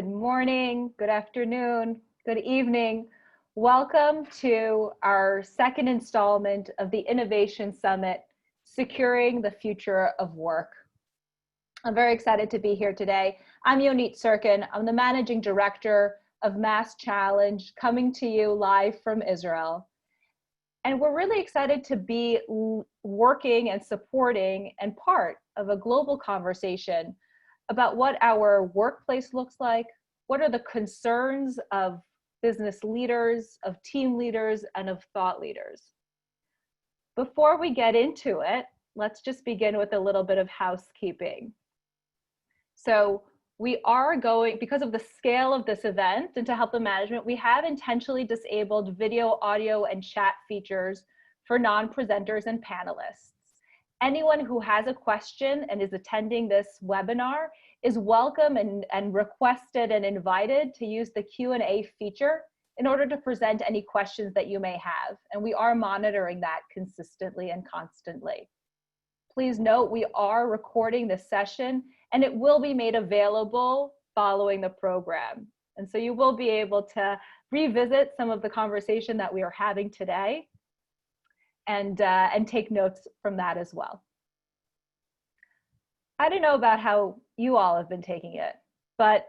Good morning, good afternoon, good evening. Welcome to our second installment of the Innovation Summit, Securing the Future of Work. I'm very excited to be here today. I'm Yonit Serkin. I'm the Managing Director of MassChallenge, coming to you live from Israel. And we're really excited to be working and supporting and part of a global conversation about what our workplace looks like, what are the concerns of business leaders, of team leaders, and of thought leaders. Before we get into it, let's just begin with a little bit of housekeeping. So we are going, because of the scale of this event and to help the management, we have intentionally disabled video, audio, and chat features for non-presenters and panelists. Anyone who has a question and is attending this webinar is welcome and requested and invited to use the Q&A feature in order to present any questions that you may have. And we are monitoring that consistently and constantly. Please note, we are recording this session and it will be made available following the program. And so you will be able to revisit some of the conversation that we are having today and take notes from that as well. I don't know about how you all have been taking it, but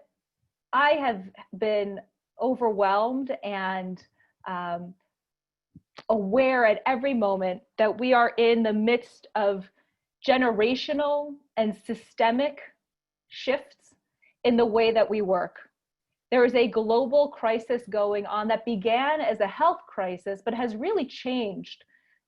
I have been overwhelmed and aware at every moment that we are in the midst of generational and systemic shifts in the way that we work. There is a global crisis going on that began as a health crisis, but has really changed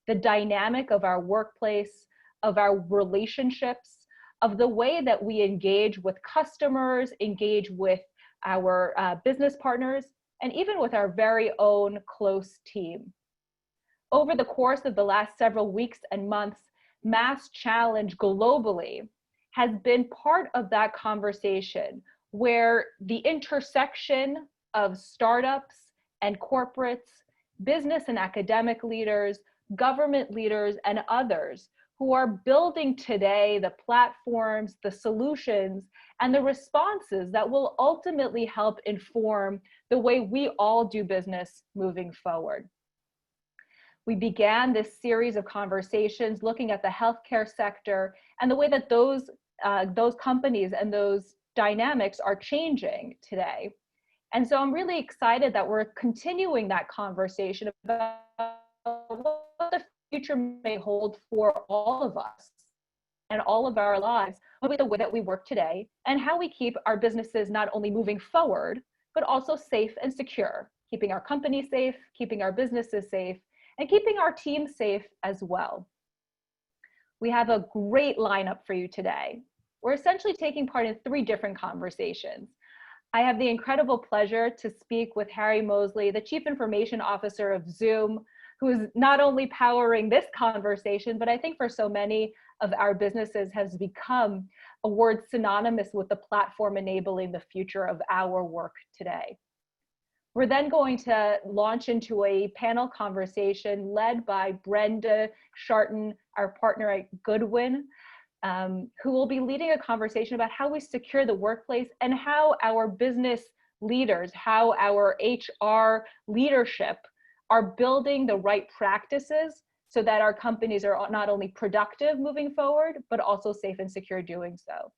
the dynamic of our workplace, of our relationships, of the way that we engage with customers, engage with our business partners, and even with our very own close team. Over the course of the last several weeks and months, MassChallenge globally has been part of that conversation where the intersection of startups and corporates, business and academic leaders, government leaders, and others who are building today the platforms, the solutions, and the responses that will ultimately help inform the way we all do business moving forward. We began this series of conversations looking at the healthcare sector and the way that those companies and those dynamics are changing today. And so I'm really excited that we're continuing that conversation about what the future may hold for all of us and all of our lives with the way that we work today and how we keep our businesses not only moving forward, but also safe and secure, keeping our company safe, keeping our businesses safe, and keeping our team safe as well. We have a great lineup for you today. We're essentially taking part in 3 different conversations. I have the incredible pleasure to speak with Harry Mosely, the Chief Information Officer of Zoom, who is not only powering this conversation, but I think for so many of our businesses has become a word synonymous with the platform enabling the future of our work today. We're then going to launch into a panel conversation led by Brenda, Sharton, our partner at Goodwin, who will be leading a conversation about how we secure the workplace and how our business leaders, how our HR leadership are building the right practices so that our companies are not only productive moving forward, but also safe and secure doing so.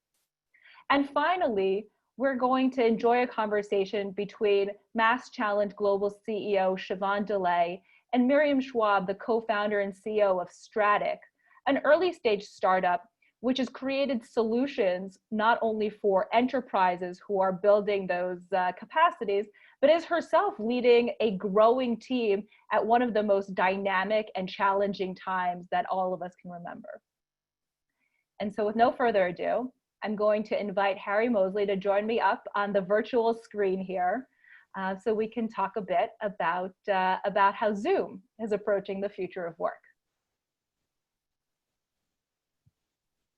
And finally, we're going to enjoy a conversation between MassChallenge Global CEO Siobhan Dullea and Miriam Schwab, the co-founder and CEO of Strattic, an early stage startup which has created solutions not only for enterprises who are building those capacities, but is herself leading a growing team at one of the most dynamic and challenging times that all of us can remember. And so with no further ado, I'm going to invite Harry Mosely to join me up on the virtual screen here so we can talk a bit about how Zoom is approaching the future of work.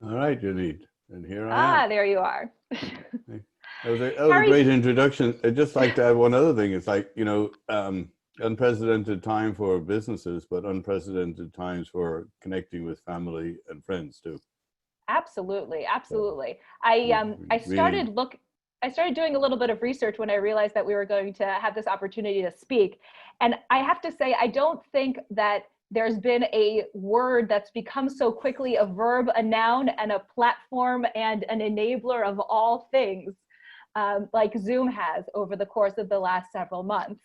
All right, Yonit, and here I am. Ah, there you are. That was a great introduction. I'd just like to add one other thing. It's like, you know, unprecedented time for businesses, but unprecedented times for connecting with family and friends too. Absolutely, absolutely. I started I started doing a little bit of research when I realized that we were going to have this opportunity to speak. And I have to say, I don't think that there's been a word that's become so quickly a verb, a noun, and a platform and an enabler of all things like Zoom has over the course of the last several months.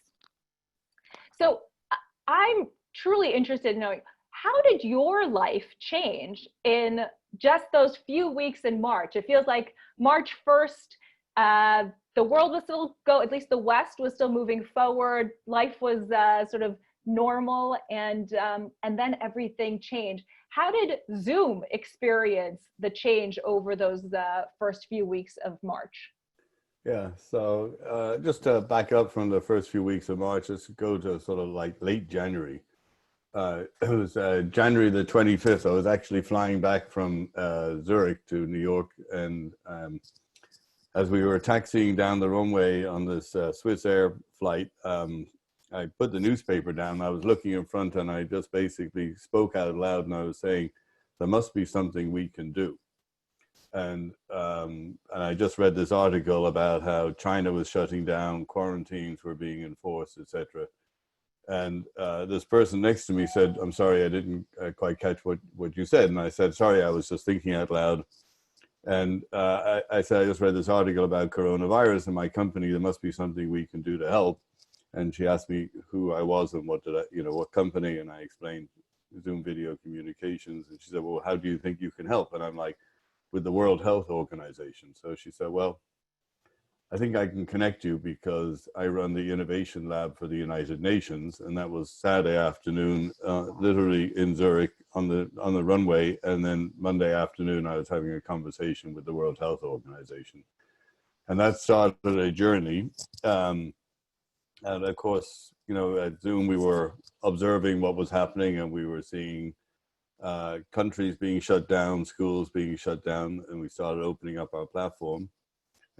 So I'm truly interested in knowing, how did your life change in just those few weeks in March? It feels like March 1st, the world was still at least the West was still moving forward. Life was sort of normal, and then everything changed. How did Zoom experience the change over those first few weeks of March? Yeah, so just to back up from the first few weeks of March, let's go to sort of like late January. It was January the 25th. I was actually flying back from Zurich to New York, and as we were taxiing down the runway on this Swiss Air flight, I put the newspaper down. I was looking in front, and I just basically spoke out loud, and I was saying, there must be something we can do. And I just read this article about how China was shutting down, quarantines were being enforced, etc. And this person next to me said, I'm sorry, I didn't quite catch what you said. And I said, sorry, I was just thinking out loud. And I said, I just read this article about coronavirus in my company. There must be something we can do to help. And she asked me who I was and what company. And I explained Zoom Video Communications. And she said, well, how do you think you can help? And I'm like, with the World Health Organization. So she said, well, I think I can connect you because I run the innovation lab for the United Nations. And that was Saturday afternoon, literally in Zurich on the runway. And then Monday afternoon, I was having a conversation with the World Health Organization. And that started a journey. And of course, at Zoom, we were observing what was happening, and we were seeing countries being shut down, schools being shut down, and we started opening up our platform.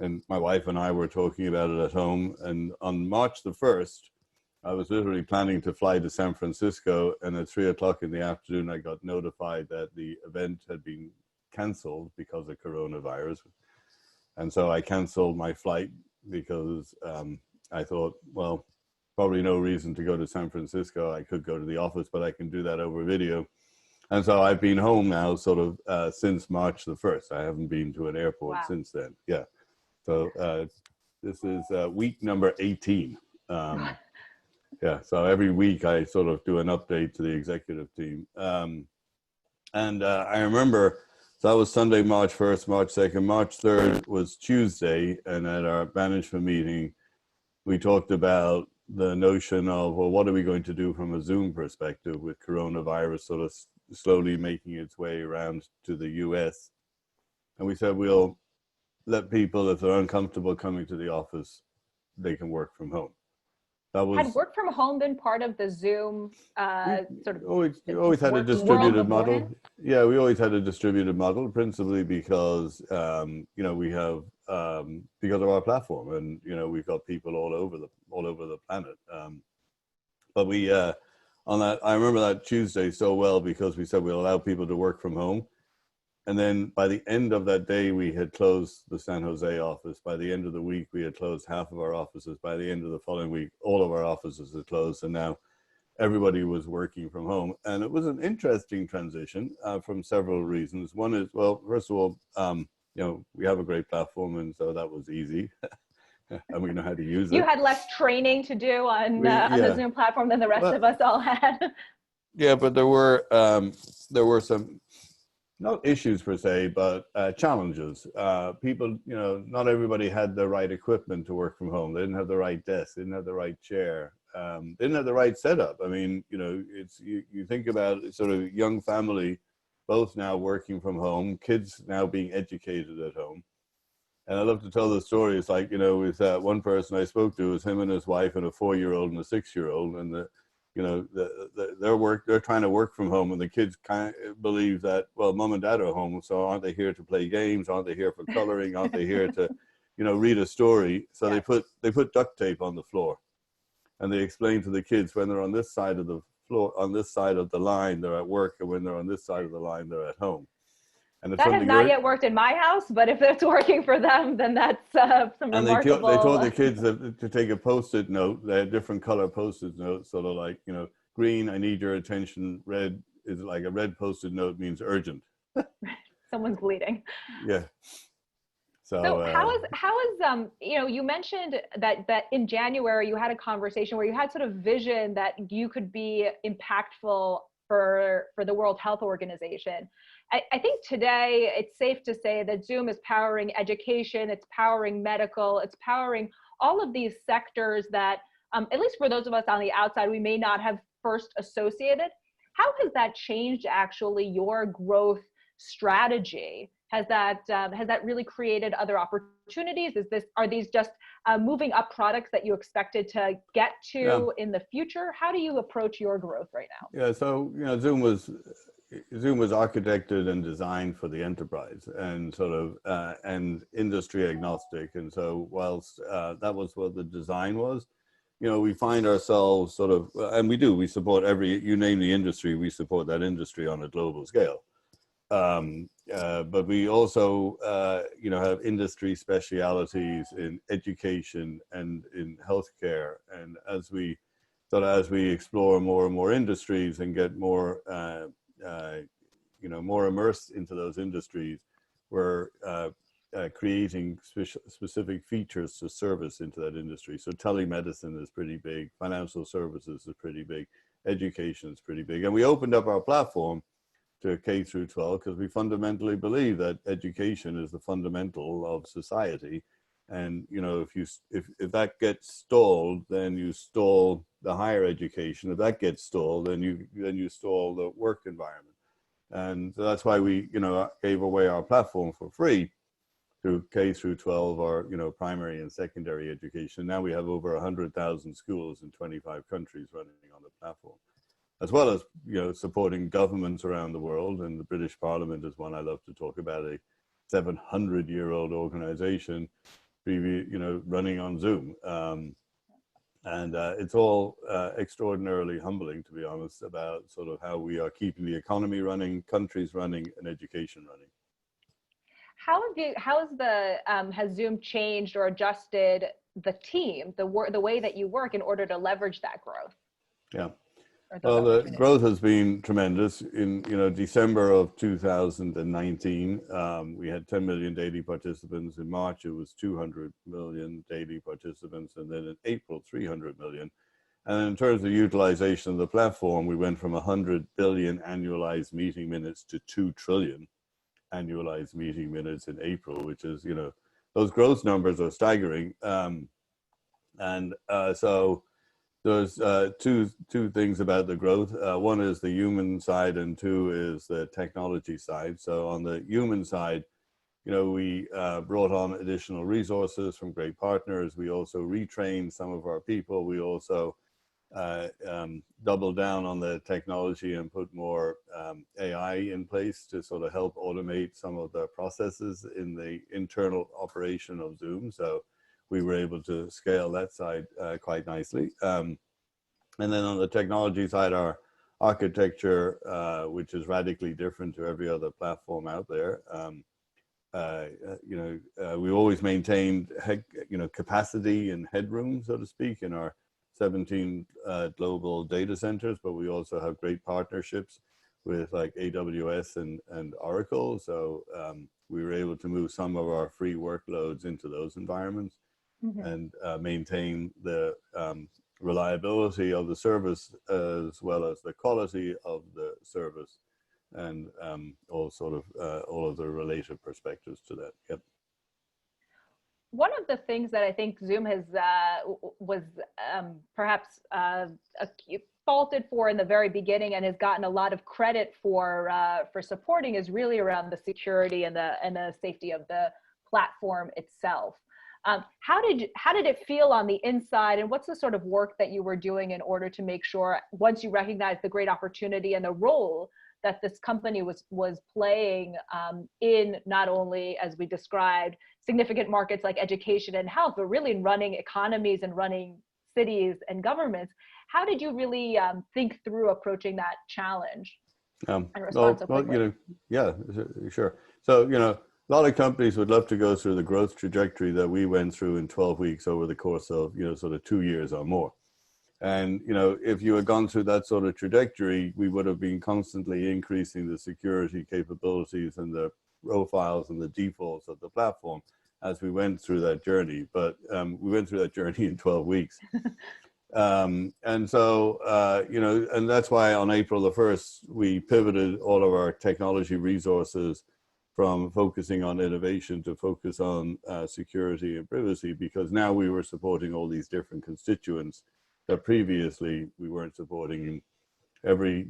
And my wife and I were talking about it at home. And on March the 1st, I was literally planning to fly to San Francisco. And at 3 o'clock in the afternoon, I got notified that the event had been canceled because of coronavirus. And so I canceled my flight because I thought, well, probably no reason to go to San Francisco. I could go to the office, but I can do that over video. And so I've been home now sort of since March the 1st. I haven't been to an airport since then. Yeah. So this is week number 18. Yeah. So every week I sort of do an update to the executive team. And I remember, so that was Sunday, March 1st, March 2nd, March 3rd was Tuesday. And at our management meeting, we talked about the notion of, well, what are we going to do from a Zoom perspective with coronavirus sort of slowly making its way around to the US. And we said, we'll let people, if they're uncomfortable coming to the office, they can work from home. That was, had work from home been part of the Zoom sort of we always had a distributed model. Yeah, we always had a distributed model, principally because we have because of our platform, and we've got people all over the planet. But we on that, I remember that Tuesday so well because we said we'll allow people to work from home. And then by the end of that day, we had closed the San Jose office. By the end of the week, we had closed half of our offices. By the end of the following week, all of our offices had closed. And now everybody was working from home. And it was an interesting transition from several reasons. One is, well, first of all, we have a great platform, and so that was easy. And we know how to use it. You had less training to do on the Zoom platform than the rest of us all had. Yeah, but there were some, not issues per se, but challenges. People, not everybody had the right equipment to work from home. They didn't have the right desk, they didn't have the right chair, didn't have the right setup. I mean, it's you think about it, sort of young family, both now working from home, kids now being educated at home. And I love to tell the story. It's like, with one person I spoke to, it was him and his wife and a 4-year-old and a 6-year-old, and they're trying to work from home, and the kids kind of believe that, well, mom and dad are home, so aren't they here to play games? Aren't they here for coloring? Aren't they here to, read a story? So they put duct tape on the floor, and they explain to the kids when they're on this side of the floor, on this side of the line, they're at work, and when they're on this side of the line, they're at home. And it's That has something not yet worked in my house, but if it's working for them, then that's some and remarkable. they told the kids to take a Post-it note. They had different color Post-it notes, sort of like, you know, green, I need your attention. Red is like a red Post-it note means urgent. Someone's bleeding. Yeah. So how is you know, you mentioned that in January you had a conversation where you had sort of vision that you could be impactful for the World Health Organization. I think today it's safe to say that Zoom is powering education, it's powering medical, it's powering all of these sectors that, at least for those of us on the outside, we may not have first associated. How has that changed actually your growth strategy? Has that really created other opportunities? Are these just moving up products that you expected to get to in the future? How do you approach your growth right now? Yeah, so you know, Zoom was architected and designed for the enterprise and sort of and industry agnostic. And so whilst that was what the design was, you know, we find ourselves sort of, and we support you name the industry, we support that industry on a global scale. But we also, you know, have industry specialities in education and in healthcare. And as we explore more and more industries and get more, you know, more immersed into those industries, we're creating specific features to service into that industry. So telemedicine is pretty big, financial services is pretty big, education is pretty big. And we opened up our platform to K through 12 because we fundamentally believe that education is the fundamental of society. And you know, if that gets stalled, then you stall the higher education. If that gets stalled, then you stall the work environment. And so that's why we, you know, gave away our platform for free to K through 12, or you know, primary and secondary education. Now we have over 100,000 schools in 25 countries running on the platform, as well as, you know, supporting governments around the world. And the British Parliament is one I love to talk about, a 700-year-old organization, you know, running on Zoom. And it's all extraordinarily humbling, to be honest, about sort of how we are keeping the economy running, countries running, and education running. Has Zoom changed or adjusted the team, the way that you work in order to leverage that growth? Yeah. Well, the growth has been tremendous. In, you know, December of 2019, we had 10 million daily participants. In March, it was 200 million daily participants, and then in April, 300 million. And in terms of utilization of the platform, we went from 100 billion annualized meeting minutes to 2 trillion annualized meeting minutes in April, which is, you know, those growth numbers are staggering. So there's two things about the growth. One is the human side, and two is the technology side. So on the human side, you know, we brought on additional resources from great partners. We also retrained some of our people. We also doubled down on the technology and put more AI in place to sort of help automate some of the processes in the internal operation of Zoom. So we were able to scale that side quite nicely. And then on the technology side, our architecture, which is radically different to every other platform out there. We always maintained, capacity and headroom, so to speak, in our 17 global data centers, but we also have great partnerships with like AWS and Oracle. So we were able to move some of our free workloads into those environments. Mm-hmm. And maintain the reliability of the service as well as the quality of the service, and all of the related perspectives to that. Yep. One of the things that I think Zoom has was perhaps faulted for in the very beginning, and has gotten a lot of credit for supporting, is really around the security and the safety of the platform itself. How did it feel on the inside, and what's the sort of work that you were doing in order to make sure, once you recognized the great opportunity and the role that this company was playing in not only, as we described, significant markets like education and health, but really in running economies and running cities and governments? How did you really think through approaching that challenge? and respond so quickly. Yeah, sure. So, a lot of companies would love to go through the growth trajectory that we went through in 12 weeks over the course of, sort of 2 years or more. And, if you had gone through that sort of trajectory, we would have been constantly increasing the security capabilities and the profiles and the defaults of the platform as we went through that journey. But we went through that journey in 12 weeks. And so, and that's why on April the 1st, we pivoted all of our technology resources from focusing on innovation to focus on security and privacy, because now we were supporting all these different constituents that previously we weren't supporting. Every,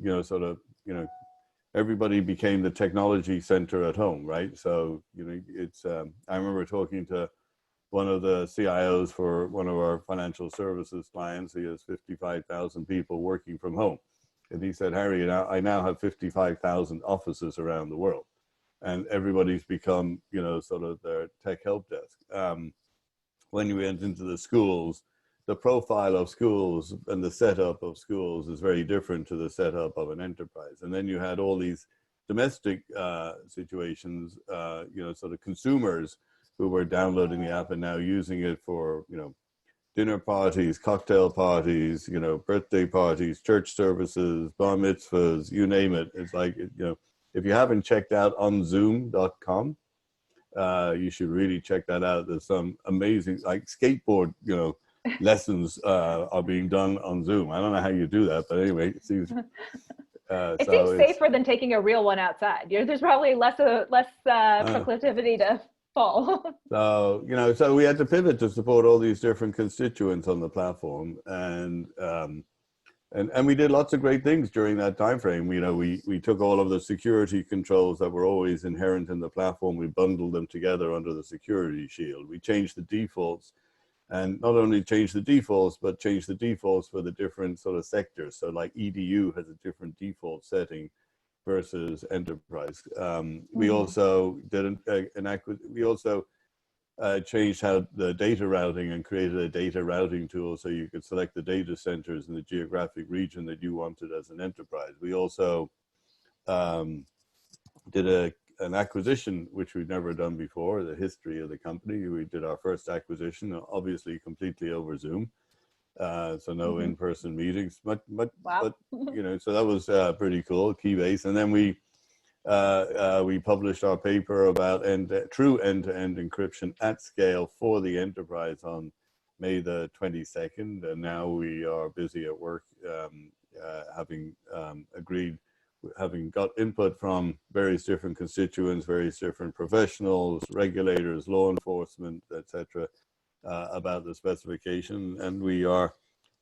everybody became the technology center at home, right? So, it's, I remember talking to one of the CIOs for one of our financial services clients. He has 55,000 people working from home. And he said, Harry, I now have 55,000 offices around the world. And everybody's become, sort of their tech help desk. When you went into the schools, the profile of schools and the setup of schools is very different to the setup of an enterprise. And then you had all these domestic situations, sort of consumers who were downloading the app and now using it for, dinner parties, cocktail parties, birthday parties, church services, bar mitzvahs, you name it. It's like, if you haven't checked out onzoom.com, you should really check that out. There's some amazing, like skateboard, lessons are being done on Zoom. I don't know how you do that, but anyway, it seems it seems safer than taking a real one outside. There's probably less proclivity to fall. So so we had to pivot to support all these different constituents on the platform, and we did lots of great things during that time frame. We took all of the security controls that were always inherent in the platform. We bundled them together under the security shield. We changed the defaults. And not only change the defaults, but change the defaults for the different sort of sectors. So like EDU has a different default setting versus enterprise. We also did we also changed how the data routing and created a data routing tool so you could select the data centers in the geographic region that you wanted as an enterprise. We also did an acquisition, which we've never done before, the history of the company. We did our first acquisition, obviously completely over Zoom. So no in-person meetings, but wow. But so that was pretty cool, Keybase. And then we published our paper about true end-to-end encryption at scale for the enterprise on May the 22nd. And now we are busy at work, having got input from various different constituents, various different professionals, regulators, law enforcement, etc., about the specification. And we are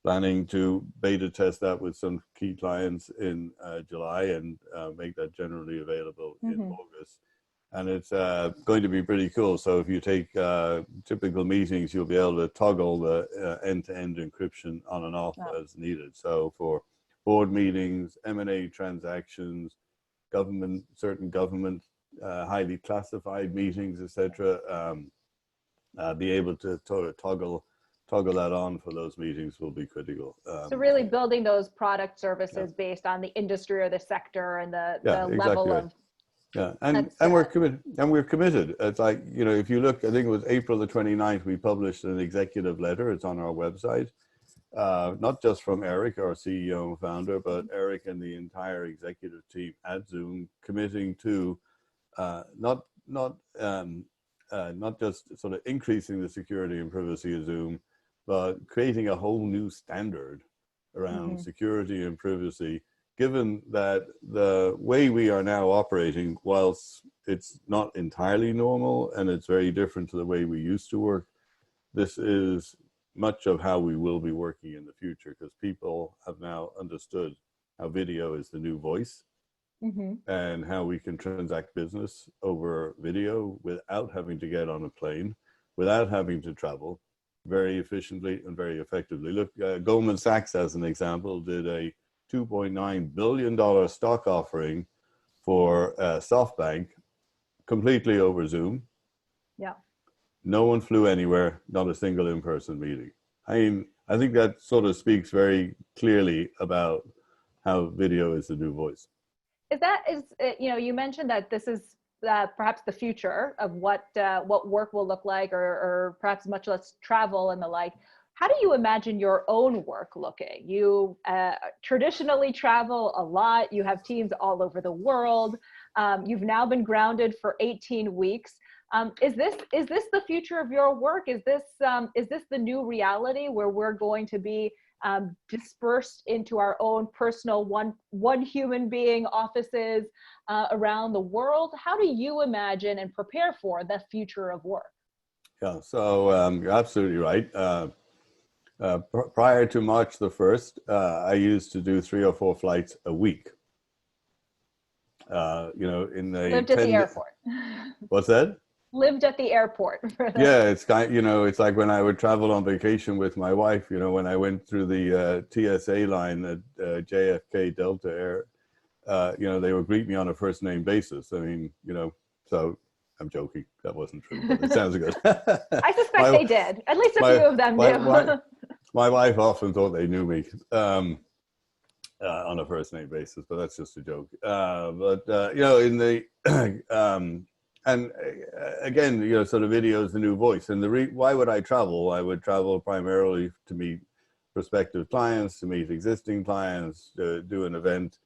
planning to beta test that with some key clients in July and make that generally available in August. And it's going to be pretty cool. So if you take typical meetings, you'll be able to toggle the end-to-end encryption on and off as needed. So for board meetings, M&A transactions, certain government highly classified meetings, etc., be able to toggle that on for those meetings will be critical. So really building those product services based on the industry or the sector and the level of. Yeah, and we're committed. It's like, if you look, I think it was April the 29th, we published an executive letter. It's on our website. Not just from Eric, our CEO and founder, but Eric and the entire executive team at Zoom, committing to not just sort of increasing the security and privacy of Zoom, but creating a whole new standard around security and privacy, given that the way we are now operating, whilst it's not entirely normal and it's very different to the way we used to work, this is much of how we will be working in the future, because people have now understood how video is the new voice and how we can transact business over video without having to get on a plane, without having to travel, very efficiently and very effectively. Look, Goldman Sachs, as an example, did a $2.9 billion stock offering for SoftBank completely over Zoom. Yeah. No one flew anywhere, not a single in-person meeting. I mean, I think that sort of speaks very clearly about how video is the new voice. You mentioned that this is perhaps the future of what work will look like, or perhaps much less travel and the like. How do you imagine your own work looking? You traditionally travel a lot. You have teams all over the world. You've now been grounded for 18 weeks. Is this the future of your work? Is this the new reality where we're going to be dispersed into our own personal one human being offices around the world? How do you imagine and prepare for the future of work? Yeah, so you're absolutely right. Prior to March the 1st, I used to do 3 or 4 flights a week. In the lived at the airport. What's that? Lived at the airport. Yeah, it's it's like when I would travel on vacation with my wife. When I went through the TSA line at JFK Delta Air, they would greet me on a first name basis. I mean, so. I'm joking. That wasn't true, but it sounds good. I suspect they did. At least a few of them knew. My wife often thought they knew me on a first name basis, but that's just a joke. In the and again, so the video is the new voice. And why would I travel? I would travel primarily to meet prospective clients, to meet existing clients, to do an event.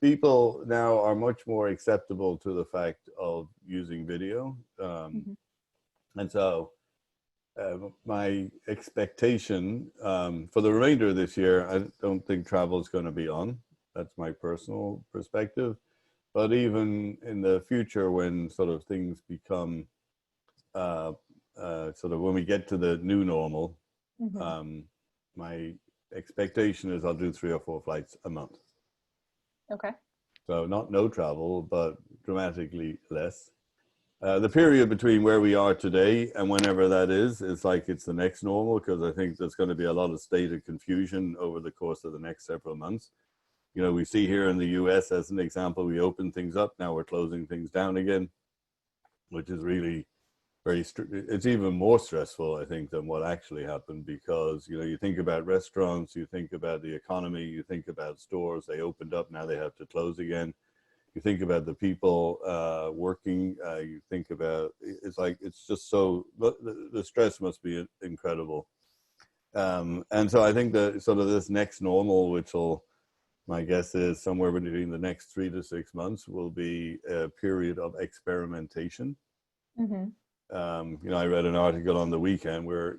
People now are much more acceptable to the fact of using video. And so my expectation for the remainder of this year, I don't think travel is going to be on. That's my personal perspective. But even in the future, when sort of things become when we get to the new normal, my expectation is I'll do 3 or 4 flights a month. Okay. So not no travel, but dramatically less. The period between where we are today and whenever that is like it's the next normal, because I think there's going to be a lot of state of confusion over the course of the next several months. We see here in the US, as an example, we open things up. Now we're closing things down again, which is really it's even more stressful, I think, than what actually happened, because, you think about restaurants, you think about the economy, you think about stores, they opened up, now they have to close again. You think about the people working, you think about, it's just so, the stress must be incredible. And so I think that sort of this next normal, which my guess is somewhere between the next 3 to 6 months, will be a period of experimentation. I read an article on the weekend where,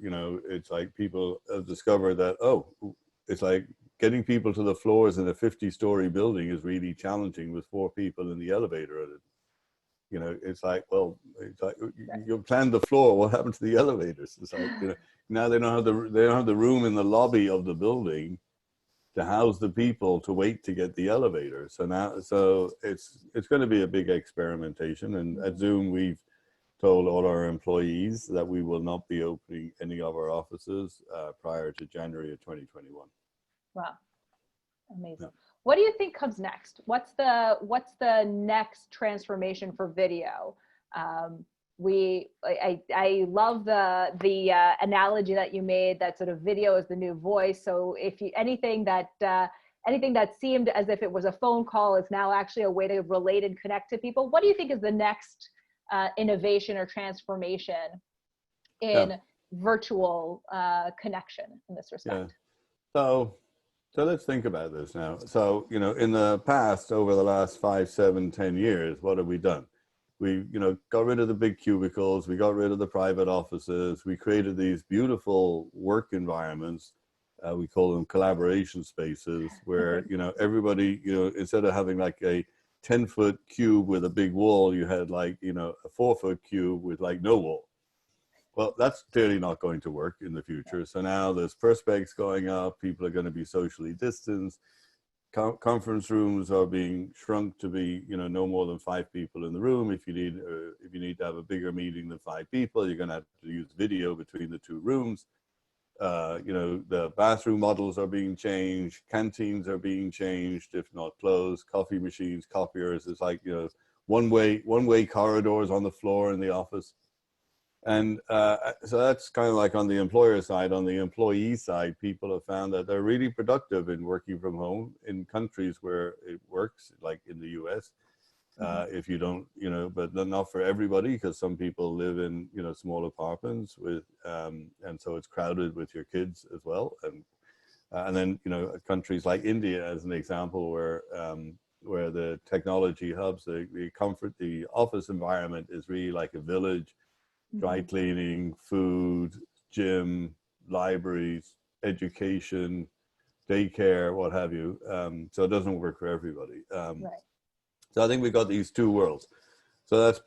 it's like people have discovered that, it's like getting people to the floors in a 50-story building is really challenging with 4 people in the elevator. It's like, well, you planned the floor. What happened to the elevators? It's like, now they don't have the room in the lobby of the building to house the people to wait to get the elevator. So it's going to be a big experimentation. And at Zoom, we've told all our employees that we will not be opening any of our offices prior to January of 2021. Wow, amazing. Yeah. What do you think comes next? What's the next transformation for video? I love the analogy that you made, that sort of video is the new voice. So if anything that seemed as if it was a phone call is now actually a way to relate and connect to people. What do you think is the next innovation or transformation in virtual connection in this respect? Yeah. So let's think about this now. So, in the past, over the last 5, 7, 10 years, what have we done? We, got rid of the big cubicles. We got rid of the private offices. We created these beautiful work environments. We call them collaboration spaces, where, everybody, instead of having like a 10-foot cube with a big wall, you had like, a 4-foot cube with like no wall. Well, that's clearly not going to work in the future. So now there's perspex going up. People are going to be socially distanced. Conference rooms are being shrunk to be, no more than 5 people in the room. If you need to have a bigger meeting than 5 people, you're going to have to use video between the 2 rooms. The bathroom models are being changed. Canteens are being changed, if not closed. Coffee machines, copiers. It's like, one way corridors on the floor in the office. And so that's kind of like on the employer side. On the employee side, people have found that they're really productive in working from home in countries where it works, like in the US. If you don't, but not for everybody, because some people live in, small apartments with, and so it's crowded with your kids as well. And then, countries like India, as an example, where the technology hubs, the office environment is really like a village. Dry cleaning, food, gym, libraries, education, daycare, what have you. So it doesn't work for everybody. Right. So I think we've got these two worlds. So that's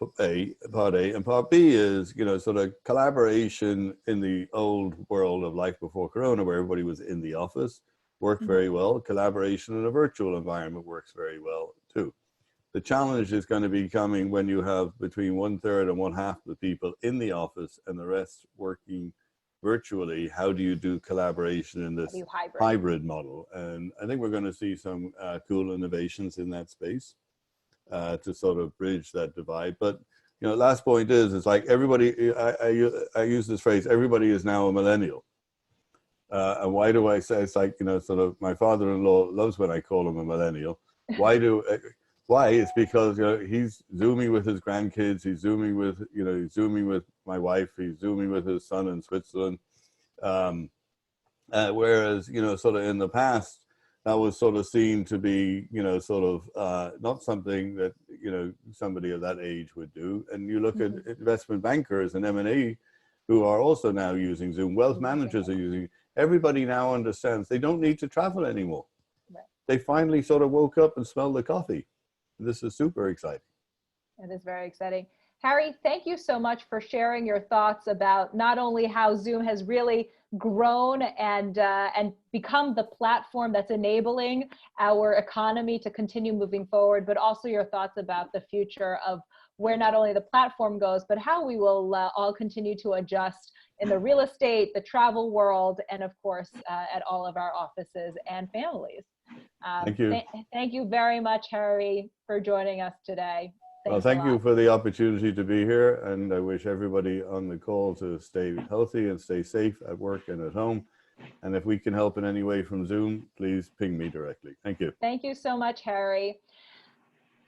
part A. And part B is, sort of collaboration in the old world of life before Corona, where everybody was in the office, worked very well. Collaboration in a virtual environment works very well too. The challenge is going to be coming when you have between 1/3 and 1/2 of the people in the office and the rest working virtually. How do you do collaboration in this hybrid model? And I think we're going to see some cool innovations in that space to sort of bridge that divide. But last point is, it's like everybody. I use this phrase: everybody is now a millennial. And why do I say it's like sort of my father-in-law loves when I call him a millennial. Why? It's because he's Zooming with his grandkids. He's Zooming with he's Zooming with my wife. He's Zooming with his son in Switzerland. Whereas sort of in the past, that was sort of seen to be sort of not something that somebody of that age would do. And you look at investment bankers and M&A who are also now using Zoom. Wealth managers are using. Everybody now understands they don't need to travel anymore. Right. They finally sort of woke up and smelled the coffee. This is super exciting. It is very exciting. Harry, thank you so much for sharing your thoughts about not only how Zoom has really grown and become the platform that's enabling our economy to continue moving forward, but also your thoughts about the future of where not only the platform goes, but how we will all continue to adjust in the real estate, the travel world, and of course, at all of our offices and families. Thank you. Thank you very much, Harry, for joining us today. Well, thank you for the opportunity to be here, and I wish everybody on the call to stay healthy and stay safe at work and at home. And if we can help in any way from Zoom, please ping me directly. Thank you. Thank you so much, Harry.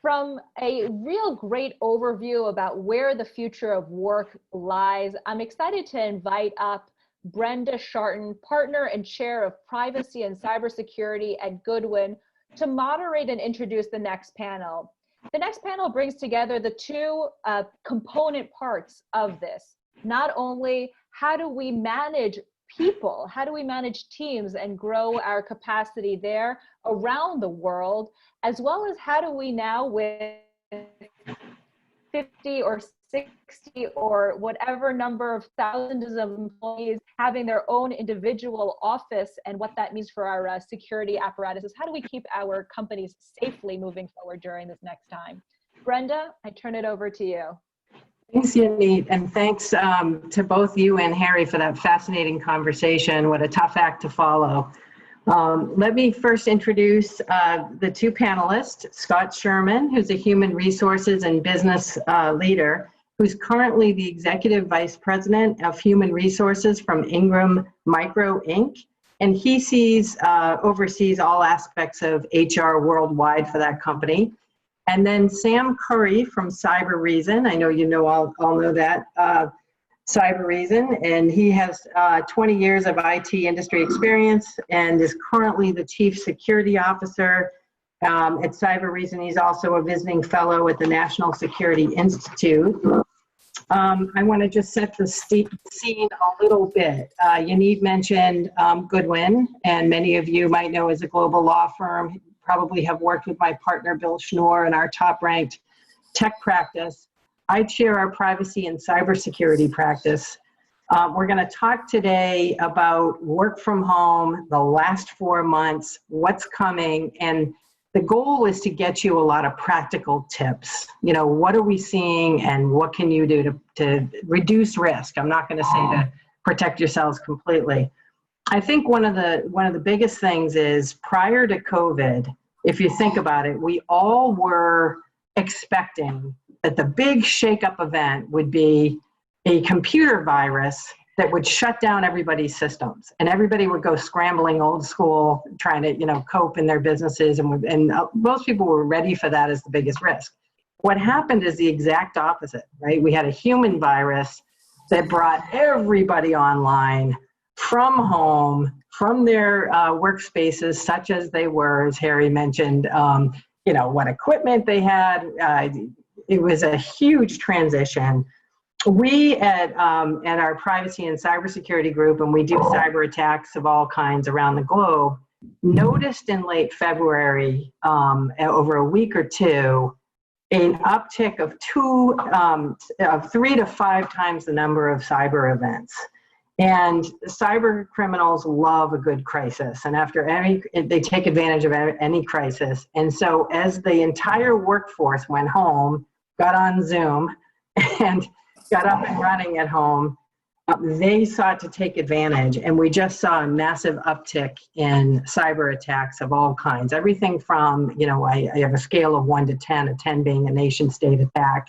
From a real great overview about where the future of work lies, I'm excited to invite up Brenda Sharton, partner and chair of privacy and cybersecurity at Goodwin, to moderate and introduce the next panel. The next panel brings together the two component parts of this. Not only how do we manage people, how do we manage teams and grow our capacity there around the world, as well as how do we now, with 50 or 60 or whatever number of thousands of employees having their own individual office, and what that means for our security apparatuses, how do we keep our companies safely moving forward during this next time? Brenda, I turn it over to you. Thanks, Yonit, and thanks to both you and Harry for that fascinating conversation. What a tough act to follow. Let me first introduce the two panelists, Scott Sherman, who's a human resources and business leader, who's currently the Executive Vice President of Human Resources from Ingram Micro, Inc. And he oversees all aspects of HR worldwide for that company. And then Sam Curry from Cyberseason. I know all know that, Cyberseason, and he has 20 years of IT industry experience and is currently the Chief Security Officer at Cyberseason. He's also a visiting fellow at the National Security Institute. I want to just set the scene a little bit. Yonit mentioned Goodwin, and many of you might know as a global law firm, probably have worked with my partner, Bill Schnoor, in our top-ranked tech practice. I chair our privacy and cybersecurity practice. We're going to talk today about work from home, the last 4 months, what's coming, and the goal is to get you a lot of practical tips. What are we seeing and what can you do to reduce risk? I'm not going to say to protect yourselves completely. I think one of the biggest things is, prior to COVID, if you think about it, we all were expecting that the big shakeup event would be a computer virus that would shut down everybody's systems, and everybody would go scrambling old school, trying to, cope in their businesses. And most people were ready for that as the biggest risk. What happened is the exact opposite, right? We had a human virus that brought everybody online from home, from their workspaces, such as they were, as Harry mentioned, what equipment they had. It was a huge transition. We at our privacy and cybersecurity group, and we do cyber attacks of all kinds around the globe, noticed in late February, over a week or two, an uptick of 3 to 5 times the number of cyber events. And cyber criminals love a good crisis, and they take advantage of any crisis. And so as the entire workforce went home, got on Zoom, and got up and running at home, they sought to take advantage. And we just saw a massive uptick in cyber attacks of all kinds. Everything from, I have a scale of 1 to 10, a 10 being a nation state attack,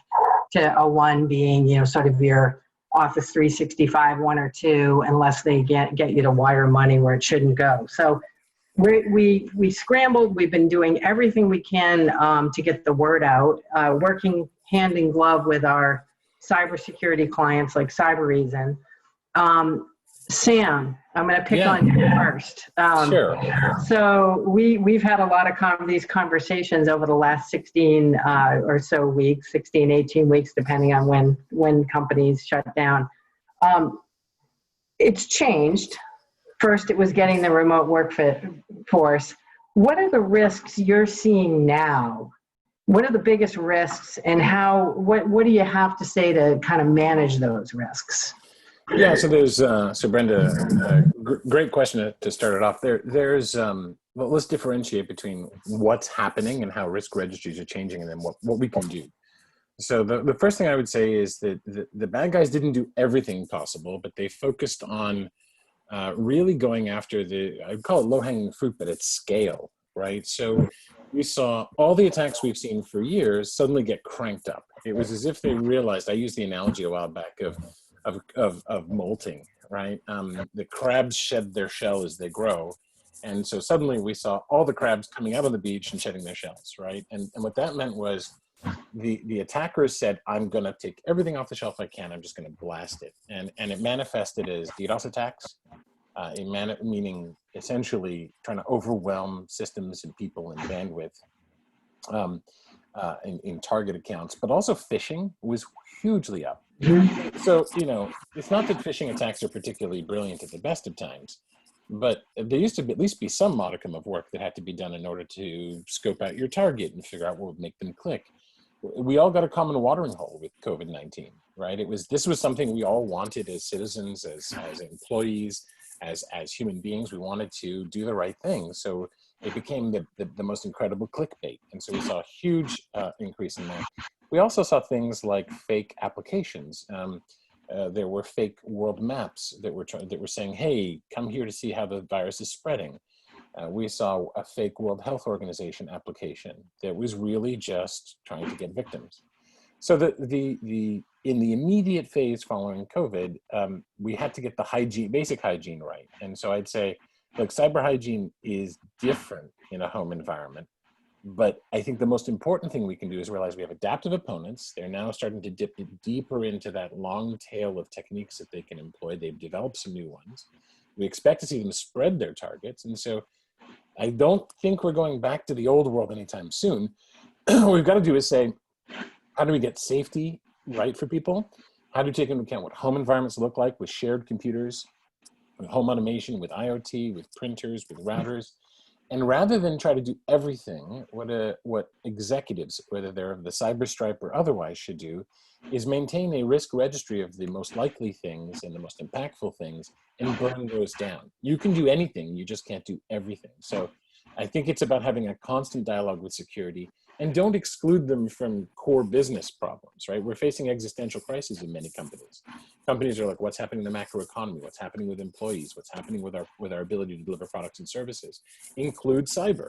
to a 1 being, sort of your Office 365, 1 or 2, unless they get you to wire money where it shouldn't go. So we scrambled. We've been doing everything we can to get the word out, working hand in glove with our cybersecurity clients like Cyberseason. Sam, I'm going to pick on you first. Sure. So we've had a lot of these conversations over the last 16 or so weeks, 16, 18 weeks, depending on when companies shut down. It's changed. First, it was getting the remote workforce. What are the risks you're seeing now? What are the biggest risks, and what do you have to say to kind of manage those risks? Yeah, so there's, Brenda, great question to start it off. There's, let's differentiate between what's happening and how risk registries are changing, and then what we can do. So the first thing I would say is that the bad guys didn't do everything possible, but they focused on really going after I would call it low-hanging fruit, but at scale, right? So we saw all the attacks we've seen for years suddenly get cranked up. It was as if they realized, I used the analogy a while back of molting, right? The crabs shed their shell as they grow. And so suddenly we saw all the crabs coming out of the beach and shedding their shells, right? And what that meant was the attackers said, I'm going to take everything off the shelf I can. I'm just going to blast it. And it manifested as DDoS attacks, meaning essentially trying to overwhelm systems and people and bandwidth in target accounts, but also phishing was hugely up. So, it's not that phishing attacks are particularly brilliant at the best of times, but there used to at least be some modicum of work that had to be done in order to scope out your target and figure out what would make them click. We all got a common watering hole with COVID-19, right? This was something we all wanted as citizens, as employees, as human beings. We wanted to do the right thing. So it became the most incredible clickbait. And so we saw a huge increase in that. We also saw things like fake applications. There were fake world maps that were saying, hey, come here to see how the virus is spreading. We saw a fake World Health Organization application that was really just trying to get victims. So in the immediate phase following COVID, we had to get the basic hygiene right. And so I'd say, look, cyber hygiene is different in a home environment. But I think the most important thing we can do is realize we have adaptive opponents. They're now starting to dip deeper into that long tail of techniques that they can employ. They've developed some new ones. We expect to see them spread their targets. And so I don't think we're going back to the old world anytime soon. What we've got to do is say, how do we get safety right for people? How do we take into account what home environments look like with shared computers, with home automation, with IoT, with printers, with routers? And rather than try to do everything, what executives, whether they're of the cyber stripe or otherwise, should do is maintain a risk registry of the most likely things and the most impactful things and burn those down. You can do anything, you just can't do everything. So I think it's about having a constant dialogue with security, and don't exclude them from core business problems, right? We're facing existential crises in many companies. Companies are like, what's happening in the macro economy? What's happening with employees? What's happening with our ability to deliver products and services? Include cyber,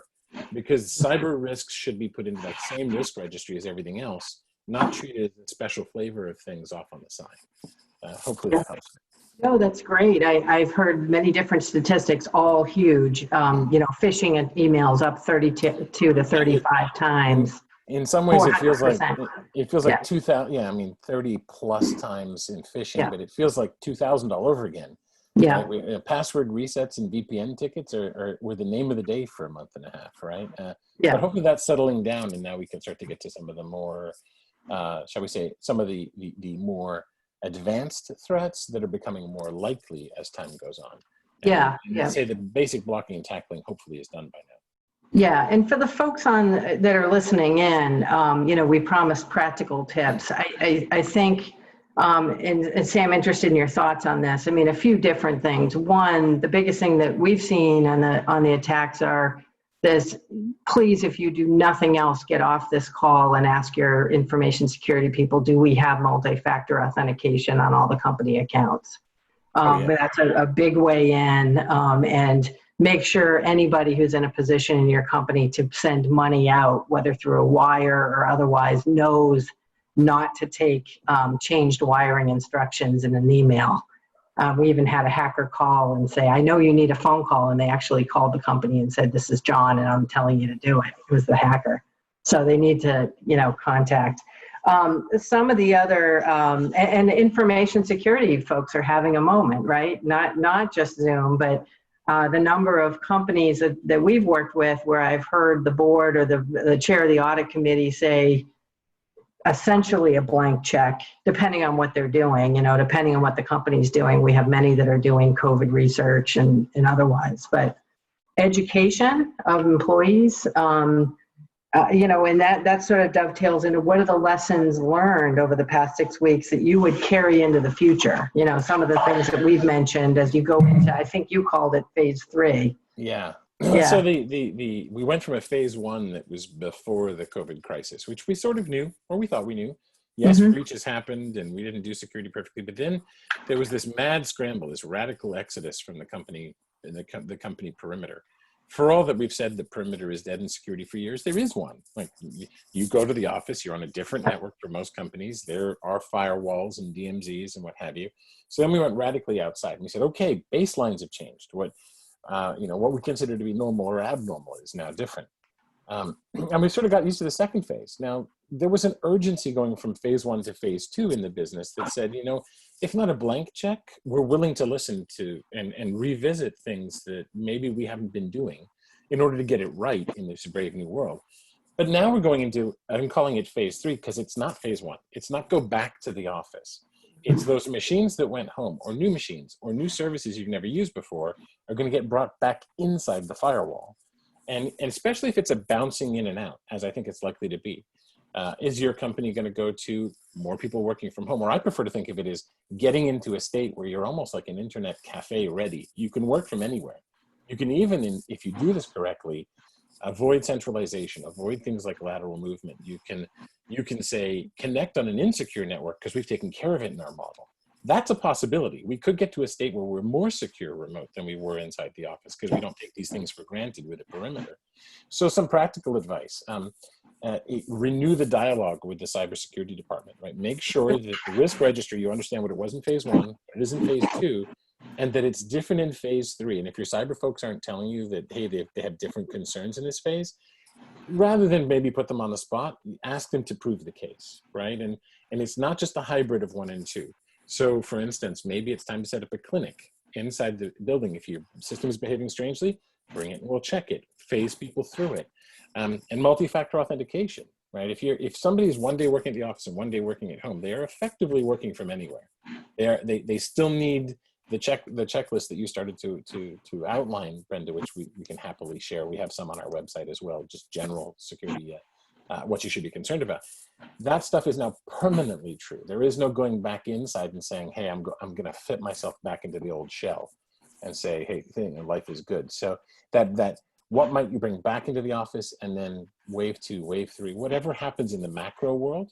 because cyber risks should be put into that same risk registry as everything else, not treated as a special flavor of things off on the side. hopefully that helps. No, that's great. I've heard many different statistics, all huge. Phishing and emails up 32 to 35 times. In some ways, it feels like 400%. 2,000. Yeah, I mean 30 plus times in phishing, but it feels like 2,000 all over again. Yeah. Right? Password resets and VPN tickets were the name of the day for a month and a half, right? Yeah. But hopefully that's settling down, and now we can start to get to some of the more, shall we say, some of the more advanced threats that are becoming more likely as time goes on. And I'd say the basic blocking and tackling hopefully is done by now. Yeah, and for the folks that are listening in, we promised practical tips. I think, and Sam, interested in your thoughts on this. I mean, a few different things. One, the biggest thing that we've seen on the attacks are this: please, if you do nothing else, get off this call and ask your information security people, do we have multi-factor authentication on all the company accounts? But that's a big way in, and make sure anybody who's in a position in your company to send money out, whether through a wire or otherwise, knows not to take changed wiring instructions in an email. We even had a hacker call and say, I know you need a phone call. And they actually called the company and said, this is John, and I'm telling you to do it. It was the hacker. So they need to, contact. Some of the other, and information security folks are having a moment, right? Not just Zoom, but the number of companies that we've worked with where I've heard the board or the chair of the audit committee say essentially a blank check, depending on what they're doing, depending on what the company's doing. We have many that are doing COVID research and otherwise, but education of employees, and that sort of dovetails into what are the lessons learned over the past 6 weeks that you would carry into the future? Some of the things that we've mentioned as you go into, I think you called it phase 3. Yeah. Yeah. So we went from a phase 1 that was before the COVID crisis, which we sort of knew, or we thought we knew. Yes, breaches happened and we didn't do security perfectly, but then there was this mad scramble, this radical exodus from the company, the company perimeter. For all that we've said the perimeter is dead in security for years, there is one. Like you go to the office, you're on a different network for most companies. There are firewalls and DMZs and what have you. So then we went radically outside and we said, okay, baselines have changed. What we consider to be normal or abnormal is now different. And we sort of got used to the second phase. Now, there was an urgency going from phase 1 to phase 2 in the business that said, if not a blank check, we're willing to listen to and revisit things that maybe we haven't been doing in order to get it right in this brave new world. But now we're going into, I'm calling it phase 3 because it's not phase 1. It's not go back to the office. It's those machines that went home, or new machines, or new services you've never used before are going to get brought back inside the firewall. And especially if it's a bouncing in and out, as I think it's likely to be. Is your company going to go to more people working from home? Or I prefer to think of it as getting into a state where you're almost like an internet cafe ready. You can work from anywhere. You can even, if you do this correctly, avoid centralization, avoid things like lateral movement. You can say connect on an insecure network because we've taken care of it in our model. That's a possibility. We could get to a state where we're more secure remote than we were inside the office because we don't take these things for granted with a perimeter. So some practical advice. Renew the dialogue with the cybersecurity department, right? Make sure that the risk register, you understand what it was in phase 1, what it is in phase 2, and that it's different in phase 3. And if your cyber folks aren't telling you that, hey, they have different concerns in this phase, rather than maybe put them on the spot, ask them to prove the case, right? And it's not just a hybrid of 1 and 2. So for instance, maybe it's time to set up a clinic inside the building. If your system is behaving strangely, bring it and we'll check it, phase people through it. And multi-factor authentication, right? If somebody's one day working at the office and one day working at home, they are effectively working from anywhere. They still need the checklist that you started to outline, Brenda, which we can happily share. We have some on our website as well, just general security, what you should be concerned about. That stuff is now permanently true. There is no going back inside and saying, hey, I'm going to fit myself back into the old shell and say, hey, life is good. So that what might you bring back into the office, and then wave 2, wave 3, whatever happens in the macro world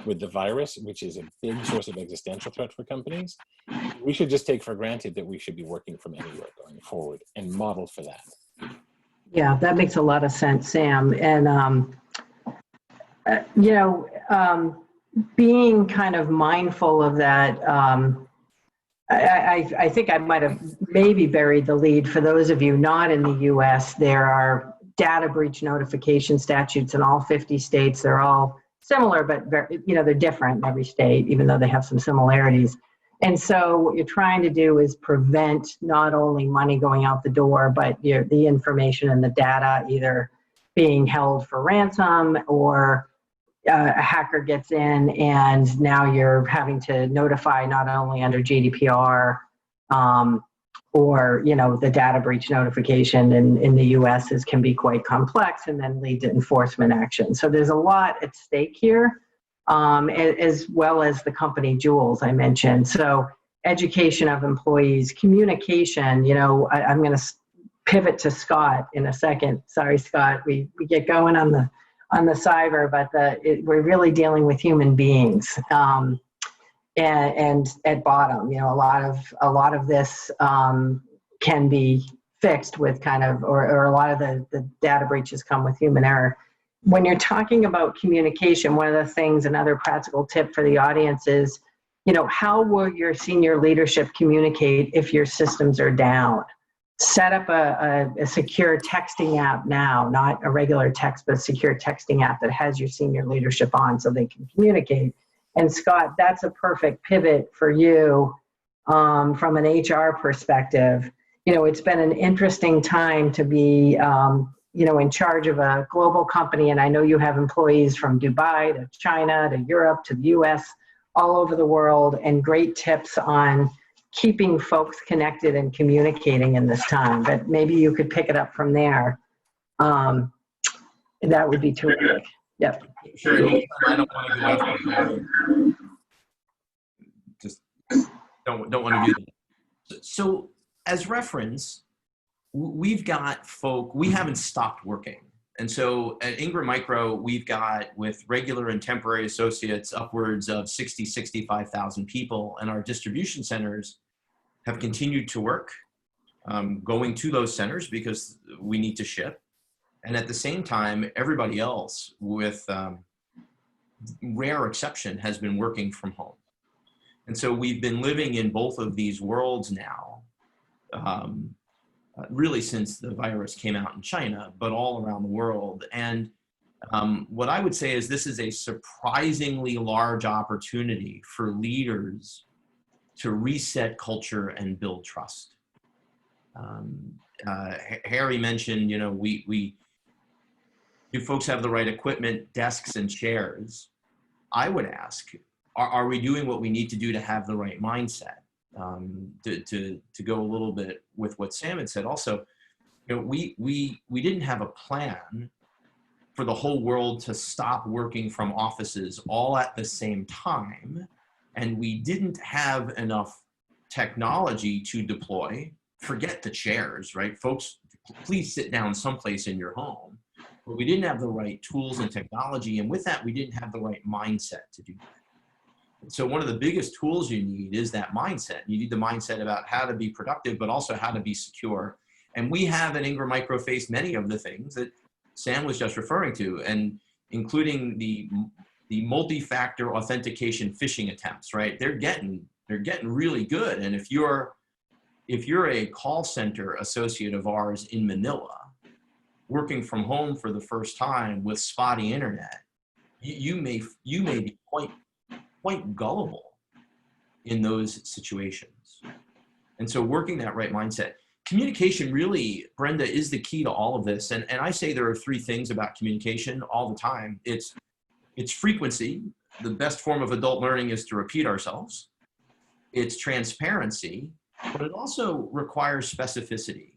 with the virus, which is a big source of existential threat for companies, we should just take for granted that we should be working from anywhere going forward and model for that. Yeah, that makes a lot of sense, Sam. And, being kind of mindful of that, I think I might have maybe buried the lead. For those of you not in the US, there are data breach notification statutes in all 50 states. They're all similar, but they're different in every state, even though they have some similarities. And so what you're trying to do is prevent not only money going out the door, but the information and the data either being held for ransom, or a hacker gets in and now you're having to notify not only under GDPR or the data breach notification in the US can be quite complex and then lead to enforcement action. So there's a lot at stake here, as well as the company jewels I mentioned. So education of employees, communication, I'm going to pivot to Scott in a second. Sorry, Scott, we get going on the cyber, but we're really dealing with human beings. And at bottom, a lot of this can be fixed with or a lot of the data breaches come with human error. When you're talking about communication, one of the things, another practical tip for the audience is, how will your senior leadership communicate if your systems are down? Set up a secure texting app now, not a regular text, but a secure texting app that has your senior leadership on so they can communicate. And Scott, that's a perfect pivot for you from an HR perspective. It's been an interesting time to be, in charge of a global company. And I know you have employees from Dubai to China to Europe to the US, all over the world, and great tips on keeping folks connected and communicating in this time. But maybe you could pick it up from there. That would be terrific. Yep. Sure. I don't want to go after just don't want to do that. So as reference, we've got we haven't stopped working. And so at Ingram Micro, we've got, with regular and temporary associates, upwards of 60, 65,000 people. And our distribution centers have continued to work, going to those centers because we need to ship. And at the same time, everybody else, with rare exception, has been working from home. And so we've been living in both of these worlds now, really since the virus came out in China, but all around the world. And what I would say is this is a surprisingly large opportunity for leaders to reset culture and build trust. Harry mentioned, do folks have the right equipment, desks, and chairs? I would ask, are we doing what we need to do to have the right mindset? To go a little bit with what Sam had said also, we didn't have a plan for the whole world to stop working from offices all at the same time. And we didn't have enough technology to deploy. Forget the chairs, right? Folks, please sit down someplace in your home. But we didn't have the right tools and technology. And with that, we didn't have the right mindset to do that. So one of the biggest tools you need is that mindset. You need the mindset about how to be productive, but also how to be secure. And we have at Ingram Micro faced many of the things that Sam was just referring to, and including the multi-factor authentication phishing attempts, right? They're getting really good. And if you're a call center associate of ours in Manila, working from home for the first time with spotty internet, you may be quite gullible in those situations. And so working that right mindset. Communication really, Brenda, is the key to all of this. And I say there are three things about communication all the time. It's frequency. The best form of adult learning is to repeat ourselves. It's transparency, but it also requires specificity.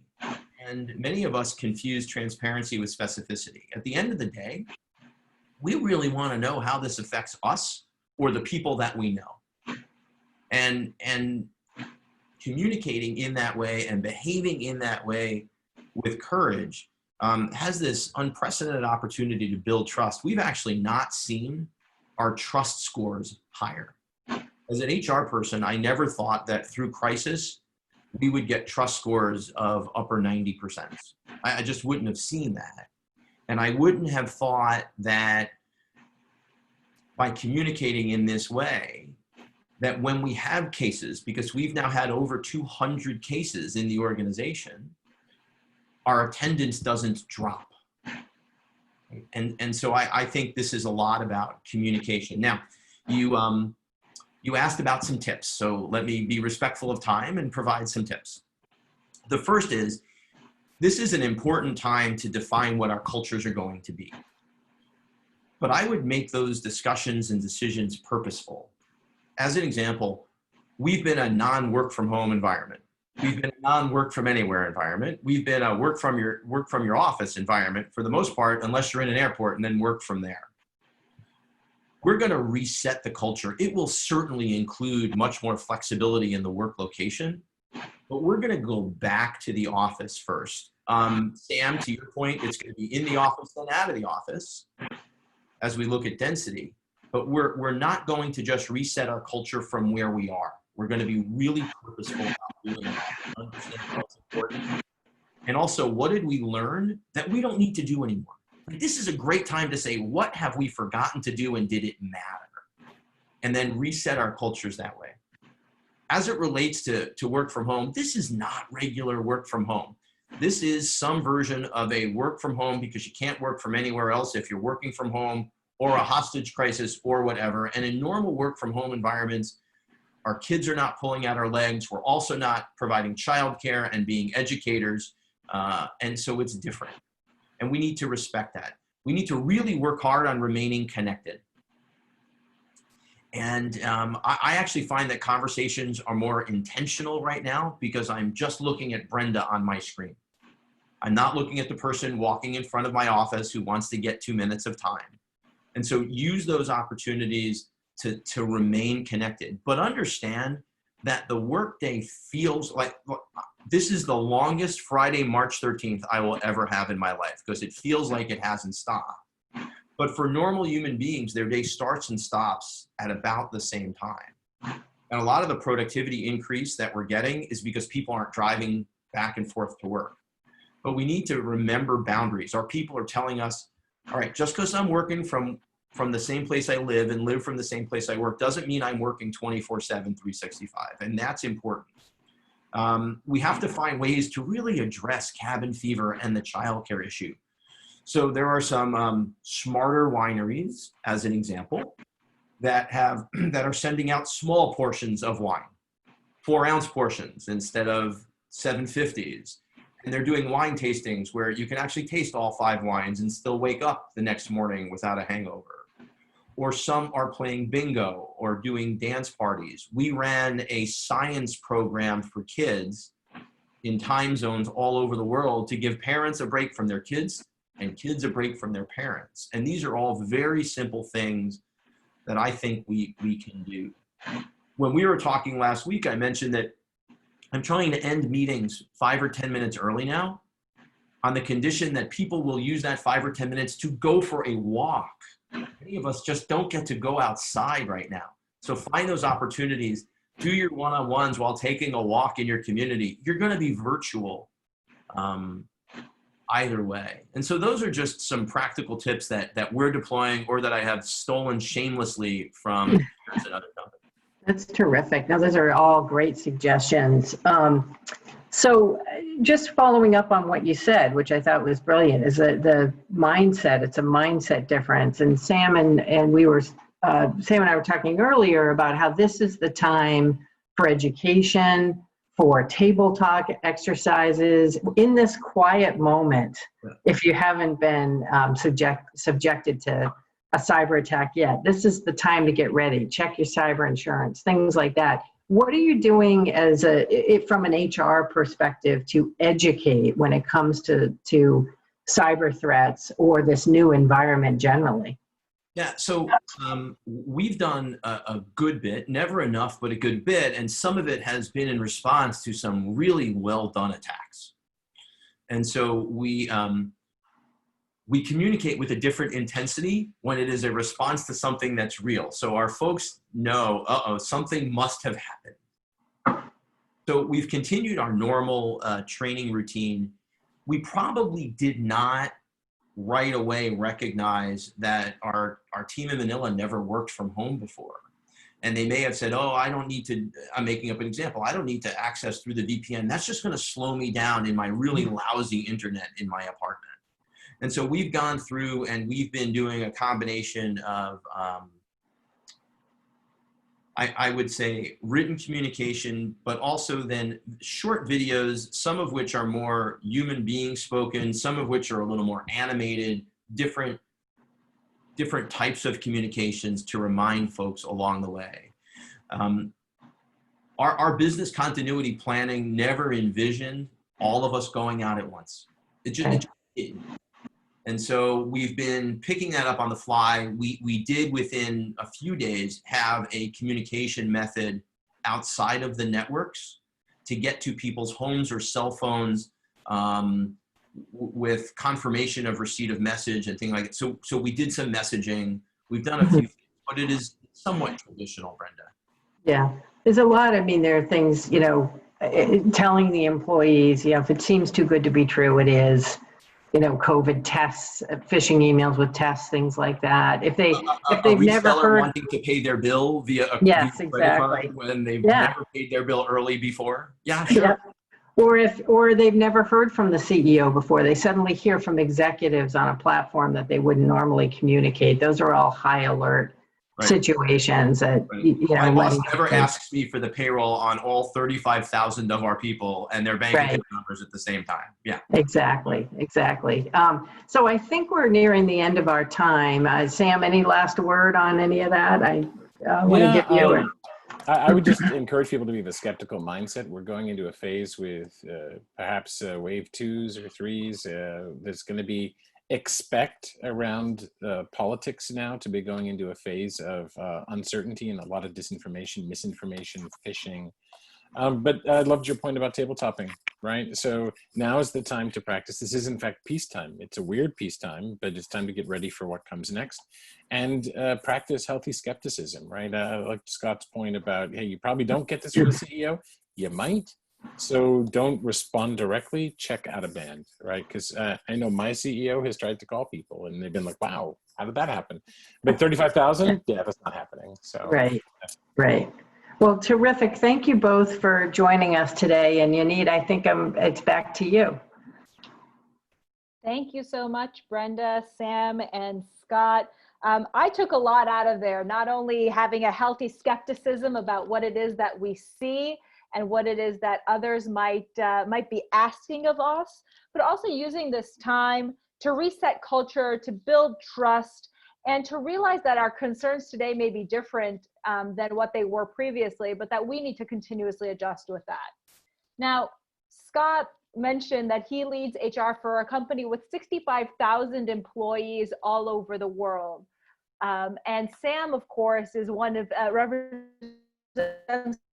And many of us confuse transparency with specificity. At the end of the day, we really want to know how this affects us or the people that we know. And communicating in that way and behaving in that way with courage has this unprecedented opportunity to build trust. We've actually not seen our trust scores higher. As an HR person, I never thought that through crisis, we would get trust scores of upper 90%. I just wouldn't have seen that. And I wouldn't have thought that by communicating in this way that when we have cases, because we've now had over 200 cases in the organization, our attendance doesn't drop. And so I think this is a lot about communication. Now, you asked about some tips, so let me be respectful of time and provide some tips. The first is, this is an important time to define what our cultures are going to be. But I would make those discussions and decisions purposeful. As an example, we've been a non-work from home environment. We've been a non-work from anywhere environment. We've been a work from your office environment for the most part, unless you're in an airport, and then work from there. We're going to reset the culture. It will certainly include much more flexibility in the work location, but we're going to go back to the office first. Sam, to your point, it's going to be in the office then out of the office as we look at density, but we're not going to just reset our culture from where we are. We're going to be really purposeful about doing that, understand what's important. And also, what did we learn that we don't need to do anymore? Like, this is a great time to say, what have we forgotten to do and did it matter? And then reset our cultures that way. As it relates to work from home, this is not regular work from home. This is some version of a work from home because you can't work from anywhere else if you're working from home, or a hostage crisis or whatever. And in normal work from home environments, our kids are not pulling out our legs. We're also not providing childcare and being educators. And so it's different. And we need to respect that. We need to really work hard on remaining connected. And I actually find that conversations are more intentional right now because I'm just looking at Brenda on my screen. I'm not looking at the person walking in front of my office who wants to get 2 minutes of time. And so use those opportunities to remain connected, but understand that the workday feels like, this is the longest Friday, March 13th I will ever have in my life because it feels like it hasn't stopped. But for normal human beings, their day starts and stops at about the same time. And a lot of the productivity increase that we're getting is because people aren't driving back and forth to work. But we need to remember boundaries. Our people are telling us, all right, just because I'm working from the same place I live and live from the same place I work doesn't mean I'm working 24/7, 365. And that's important. We have to find ways to really address cabin fever and the childcare issue. So there are some smarter wineries, as an example, that are sending out small portions of wine, 4-ounce portions instead of 750s. And they're doing wine tastings where you can actually taste all 5 wines and still wake up the next morning without a hangover. Or some are playing bingo or doing dance parties. We ran a science program for kids in time zones all over the world to give parents a break from their kids and kids a break from their parents. And these are all very simple things that I think we can do. When we were talking last week, I mentioned that I'm trying to end meetings 5 or 10 minutes early now on the condition that people will use that 5 or 10 minutes to go for a walk. Many of us just don't get to go outside right now. So find those opportunities. Do your one-on-ones while taking a walk in your community. You're going to be virtual either way. And so those are just some practical tips that we're deploying or that I have stolen shamelessly from another company. That's terrific. Now, those are all great suggestions. So just following up on what you said, which I thought was brilliant, is that the mindset, it's a mindset difference. And Sam and I were talking earlier about how this is the time for education, for table talk exercises, in this quiet moment, if you haven't been subjected to a cyber attack yet. This is the time to get ready. Check your cyber insurance, things like that. What are you doing from an HR perspective to educate when it comes to cyber threats or this new environment generally? Yeah, so we've done a good bit, never enough, but a good bit. And some of it has been in response to some really well done attacks. And so we communicate with a different intensity when it is a response to something that's real. So our folks know, something must have happened. So we've continued our normal training routine. We probably did not right away recognize that our team in Manila never worked from home before. And they may have said, oh, I don't need to, I'm making up an example, I don't need to access through the VPN. That's just going to slow me down in my really lousy internet in my apartment. And so we've gone through and we've been doing a combination of, I would say, written communication, but also then short videos, some of which are more human being spoken, some of which are a little more animated, different types of communications to remind folks along the way. Our business continuity planning never envisioned all of us going out at once. It just didn't. And so we've been picking that up on the fly. We did within a few days have a communication method outside of the networks to get to people's homes or cell phones with confirmation of receipt of message and things like that. So we did some messaging. We've done a few things, but it is somewhat traditional, Brenda. Yeah, there's a lot. I mean, there are things, you know, telling the employees, you know, if it seems too good to be true, it is. You know, COVID tests, phishing emails with tests, things like that. If they've never heard, wanting to pay their bill via a yes, credit card exactly. when they've never paid their bill early before. Yeah, sure. Yeah. Or they've never heard from the CEO before. They suddenly hear from executives on a platform that they wouldn't normally communicate. Those are all high alert situations that, you know. My boss never asks me for the payroll on all 35,000 of our people and their bank account numbers at the same time. Yeah. Exactly. So I think we're nearing the end of our time. Sam, any last word on any of that? I want to give you I would just encourage people to be of a skeptical mindset. We're going into a phase with perhaps wave 2s or 3s. There's going to be expect around politics now to be going into a phase of uncertainty and a lot of disinformation, misinformation, phishing. But I loved your point about tabletopping, right? So now is the time to practice. This is in fact peacetime. It's a weird peacetime, but it's time to get ready for what comes next and practice healthy skepticism, right? Like Scott's point about, hey, you probably don't get this from the CEO. You might. So don't respond directly, check out of band, right? Because I know my CEO has tried to call people and they've been like, wow, how did that happen? But 35,000, yeah, that's not happening. So Right. Well, terrific. Thank you both for joining us today. And Yonit, I think it's back to you. Thank you so much, Brenda, Sam, and Scott. I took a lot out of there, not only having a healthy skepticism about what it is that we see and what it is that others might be asking of us, but also using this time to reset culture, to build trust, and to realize that our concerns today may be different than what they were previously, but that we need to continuously adjust with that. Now, Scott mentioned that he leads HR for a company with 65,000 employees all over the world. And Sam, of course, is represents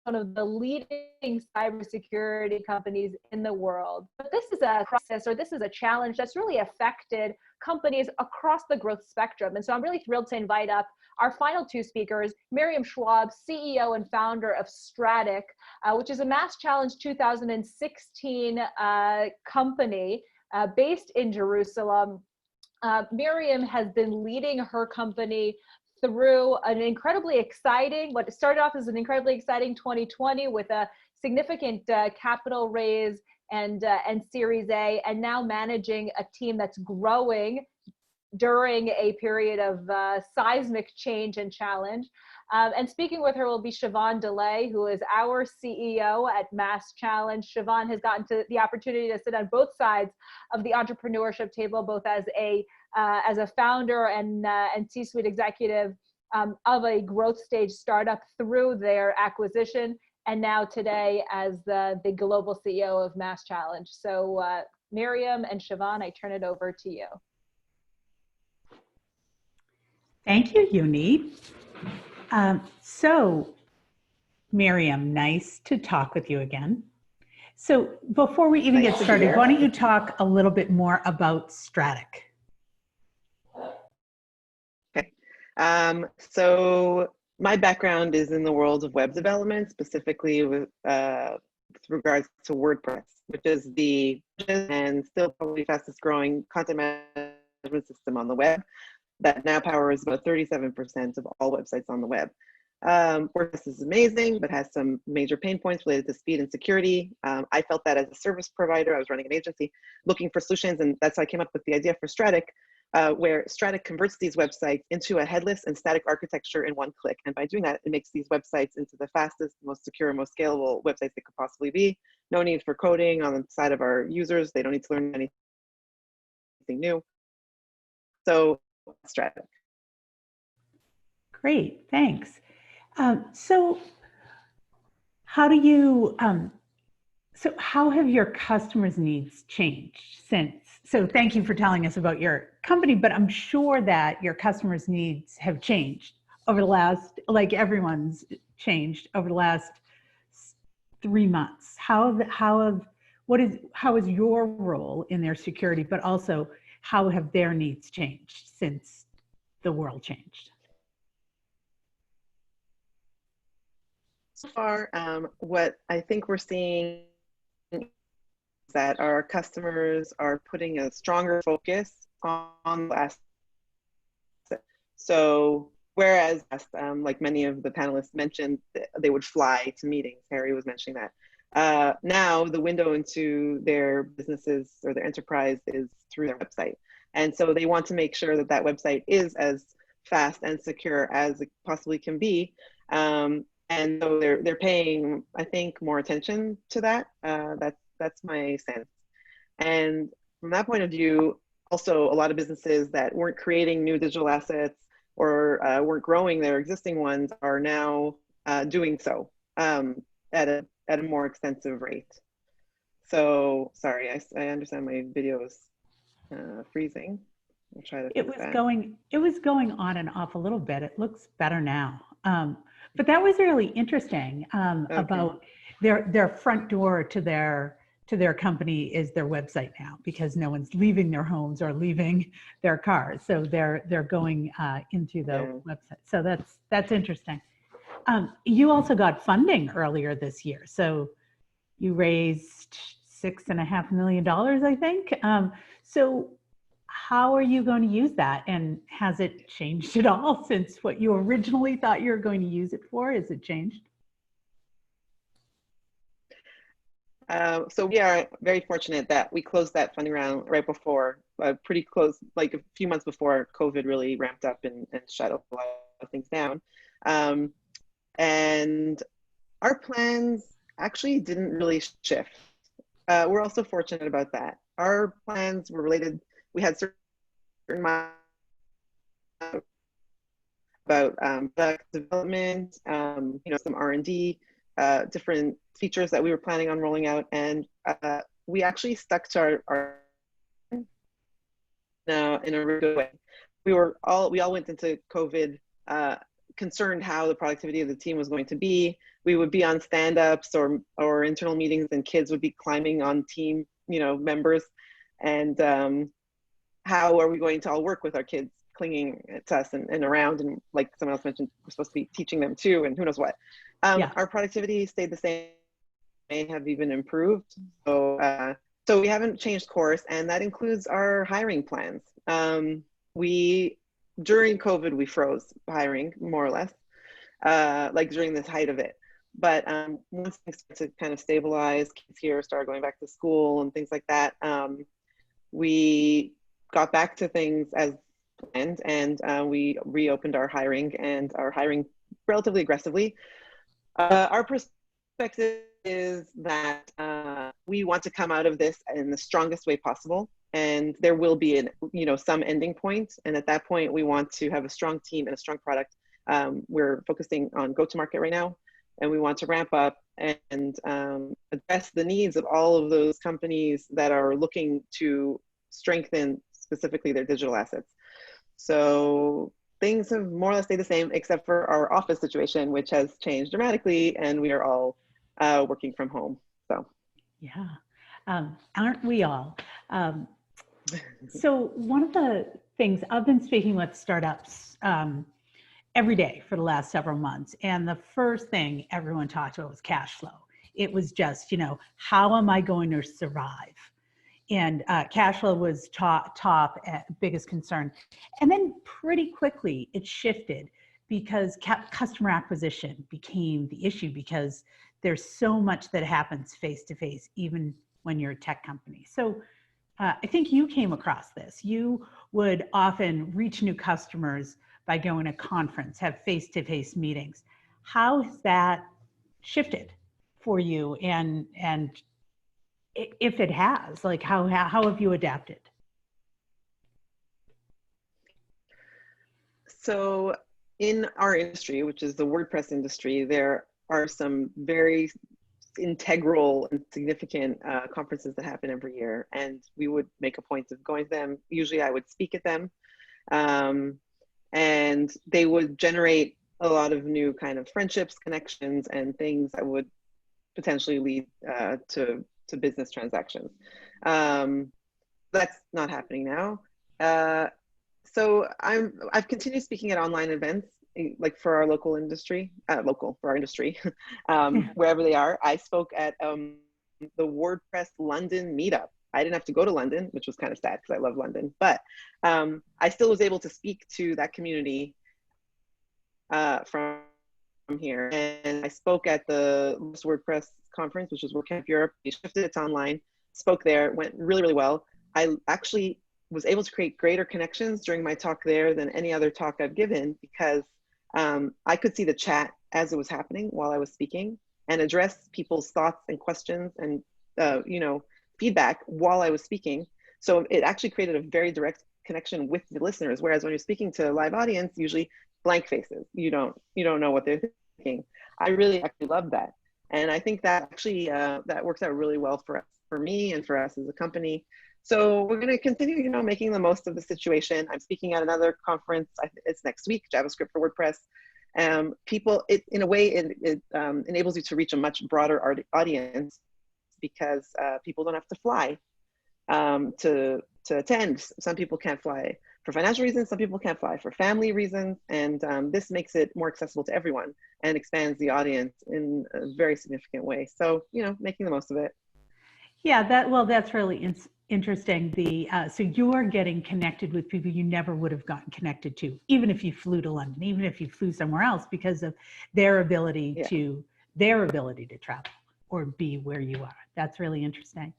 one of the leading cybersecurity companies in the world. But this is a process, or this is a challenge that's really affected companies across the growth spectrum. And so I'm really thrilled to invite up our final two speakers, Miriam Schwab, CEO and founder of Strattic, which is a MassChallenge 2016 company based in Jerusalem. Miriam has been leading her company through an incredibly exciting, what started off as an incredibly exciting 2020 with a significant capital raise and Series A, and now managing a team that's growing during a period of seismic change and challenge. And speaking with her will be Siobhan Dullea, who is our CEO at MassChallenge. Siobhan has gotten to the opportunity to sit on both sides of the entrepreneurship table, both as a founder and C-suite executive of a growth stage startup through their acquisition, and now today as the global CEO of MassChallenge. So Miriam and Siobhan, I turn it over to you. Thank you, Yonit. So, Miriam, nice to talk with you again. So before we even get started, why don't you talk a little bit more about Strattic? Okay. So my background is in the world of web development, specifically with regards to WordPress, which is the and still probably fastest growing content management management system on the web that now powers about 37% of all websites on the web. WordPress is amazing, but has some major pain points related to speed and security. I felt that as a service provider, I was running an agency looking for solutions, and that's how I came up with the idea for Strattic, where Strattic converts these websites into a headless and static architecture in one click. And by doing that, it makes these websites into the fastest, most secure, most scalable websites they could possibly be. No need for coding on the side of our users. They don't need to learn anything new. So Strattic. Great, thanks. So how do you, so how have your customers' needs changed since? So thank you for telling us about your company, but I'm sure that your customers' needs have changed over the last, like everyone's changed over the last 3 months. How is your role in their security, but also how have their needs changed since the world changed? So far, what I think we're seeing is that our customers are putting a stronger focus on the asset. So whereas, like many of the panelists mentioned, they would fly to meetings, Harry was mentioning that. Now the window into their businesses or their enterprise is through their website. And so they want to make sure that that website is as fast and secure as it possibly can be. And so they're paying, I think, more attention to that. That's my sense. And from that point of view, also a lot of businesses that weren't creating new digital assets or weren't growing their existing ones are now doing so at a more extensive rate. So sorry, I understand my video is freezing. I'll try to It was going on and off a little bit. It looks better now. But that was really interesting about their front door to their company is their website now, because no one's leaving their homes or leaving their cars. So they're going into the website. So that's interesting. You also got funding earlier this year. So you raised $6.5 million, I think. So how are you going to use that? And has it changed at all since what you originally thought you were going to use it for? Has it changed? So we are very fortunate that we closed that funding round right before, pretty close, like a few months before COVID really ramped up and shut a lot of things down. And our plans actually didn't really shift. We're also fortunate about that. Our plans were related. We had certain about product development, some R&D, different features that we were planning on rolling out, and we actually stuck to our in a really good way. We all went into COVID concerned how the productivity of the team was going to be. We would be on stand-ups or internal meetings, and kids would be climbing on team members, and how are we going to all work with our kids clinging to us and around, and like someone else mentioned, we're supposed to be teaching them too, and who knows what. Our productivity stayed the same, may have even improved. So we haven't changed course, and that includes our hiring plans. During COVID, we froze hiring more or less, like during this height of it. But once things started to kind of stabilize, kids here started going back to school and things like that, we got back to things as planned, and we reopened our hiring and are hiring relatively aggressively. Our perspective is that we want to come out of this in the strongest way possible, and there will be some ending point, and at that point we want to have a strong team and a strong product. We're focusing on go-to-market right now, and we want to ramp up and address the needs of all of those companies that are looking to strengthen specifically their digital assets. So things have more or less stayed the same, except for our office situation, which has changed dramatically, and we are all working from home. So yeah, aren't we all? So one of the things, I've been speaking with startups every day for the last several months, and the first thing everyone talked about was cash flow. It was just, how am I going to survive? and cash flow was top biggest concern. And then pretty quickly it shifted because customer acquisition became the issue, because there's so much that happens face to face, even when you're a tech company. So I think you came across this. You would often reach new customers by going to a conference, have face-to-face meetings. How has that shifted for you? And if it has, like how have you adapted? So in our industry, which is the WordPress industry, there are some very integral and significant conferences that happen every year, and we would make a point of going to them. Usually I would speak at them, and they would generate a lot of new kind of friendships, connections, and things that would potentially lead to business transactions. That's not happening now. So I've continued speaking at online events, like for our local industry, for our industry, wherever they are. I spoke at the WordPress London meetup. I didn't have to go to London, which was kind of sad because I love London, but I still was able to speak to that community from here. And I spoke at the WordPress conference, which was WordCamp Europe. We shifted it to online, spoke there, it went really, really well. I actually was able to create greater connections during my talk there than any other talk I've given, because I could see the chat as it was happening while I was speaking and address people's thoughts and questions and feedback while I was speaking. So it actually created a very direct connection with the listeners. Whereas when you're speaking to a live audience, usually blank faces, you don't know what they're thinking. I really actually love that. And I think that actually that works out really well for us, for me and for us as a company. So we're going to continue, making the most of the situation. I'm speaking at another conference. It's next week, JavaScript for WordPress. In a way, it enables you to reach a much broader audience, because people don't have to fly to attend. Some people can't fly for financial reasons. Some people can't fly for family reasons. And this makes it more accessible to everyone and expands the audience in a very significant way. So, making the most of it. Yeah, that's really interesting. So you're getting connected with people you never would have gotten connected to, even if you flew to London, even if you flew somewhere else, because of their ability to travel or be where you are. That's really interesting.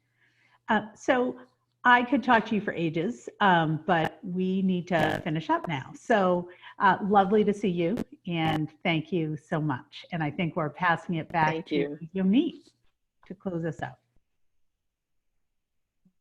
So I could talk to you for ages, but we need to finish up now. So lovely to see you, and thank you so much. And I think we're passing it back to Yonit to close us out.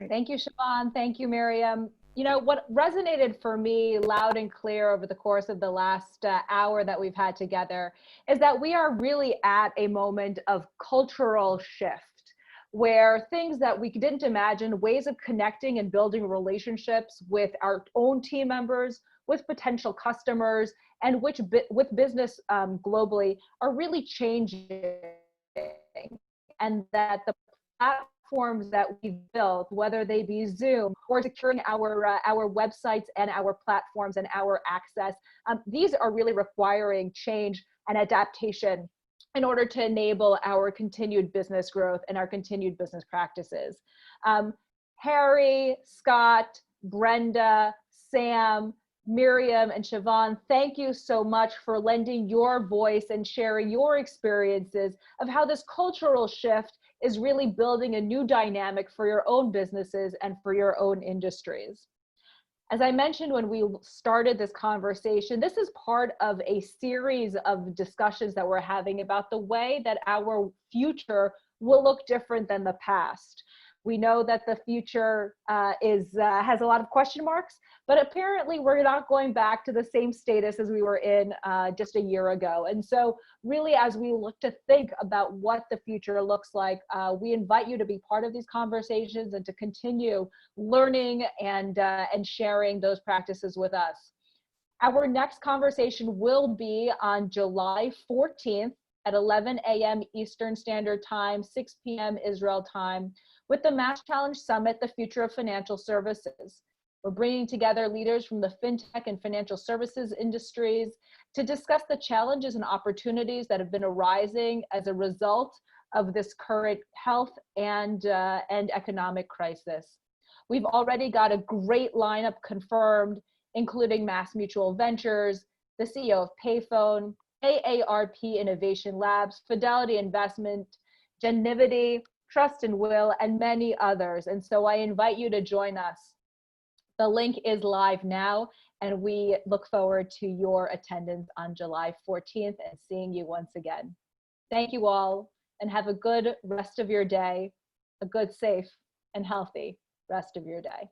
Thank you, Siobhan. Thank you, Miriam. What resonated for me loud and clear over the course of the last hour that we've had together is that we are really at a moment of cultural shift, where things that we didn't imagine, ways of connecting and building relationships with our own team members, with potential customers, and with business globally are really changing. And that the platforms that we've built, whether they be Zoom or securing our websites and our platforms and our access, these are really requiring change and adaptation in order to enable our continued business growth and our continued business practices. Harry, Scott, Brenda, Sam, Miriam, and Siobhan, thank you so much for lending your voice and sharing your experiences of how this cultural shift is really building a new dynamic for your own businesses and for your own industries. As I mentioned when we started this conversation, this is part of a series of discussions that we're having about the way that our future will look different than the past. We know that the future has a lot of question marks, but apparently we're not going back to the same status as we were in just a year ago. And so really, as we look to think about what the future looks like, we invite you to be part of these conversations and to continue learning and sharing those practices with us. Our next conversation will be on July 14th at 11 a.m. Eastern Standard Time, 6 p.m. Israel time, with the MassChallenge Summit, The Future of Financial Services. We're bringing together leaders from the fintech and financial services industries to discuss the challenges and opportunities that have been arising as a result of this current health and economic crisis. We've already got a great lineup confirmed, including Mass Mutual Ventures, the CEO of Payphone, AARP Innovation Labs, Fidelity Investment, Genivity, Trust and Will, and many others. And so I invite you to join us. The link is live now, and we look forward to your attendance on July 14th and seeing you once again. Thank you all, and have a good rest of your day, a good, safe, and healthy rest of your day.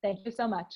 Thank you so much.